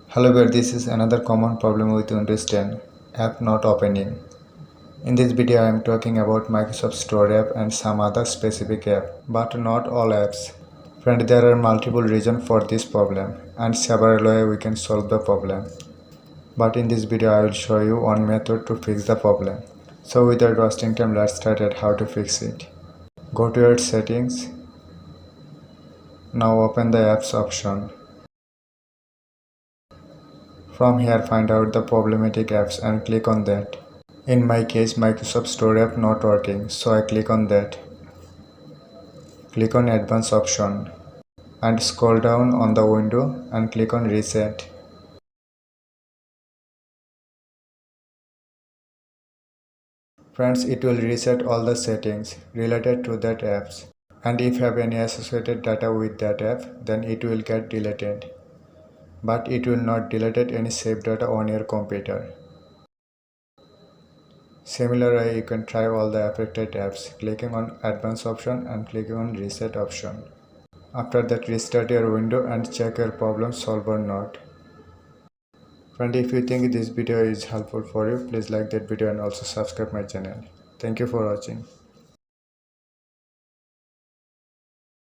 However, this is another common problem with Windows 10, app not opening. In this video, I am talking about Microsoft Store app and some other specific app, but not all apps. Friend, there are multiple reasons for this problem and several ways we can solve the problem. But in this video, I will show you one method to fix the problem. So without wasting time, let's start at how to fix it. Go to your settings. Now open the apps option. From here, find out the problematic apps and click on that. In my case, Microsoft Store app not working, so I click on that. Click on Advanced option and scroll down on the window and click on Reset. Friends, it will reset all the settings related to that apps, and if you have any associated data with that app, then it will get deleted. But it will not delete any saved data on your computer. Similarly, you can try all the affected apps, clicking on Advanced option and clicking on Reset option. After that, restart your window and check your problem solved or not. Friend, if you think this video is helpful for you, please like that video and also subscribe my channel. Thank you for watching.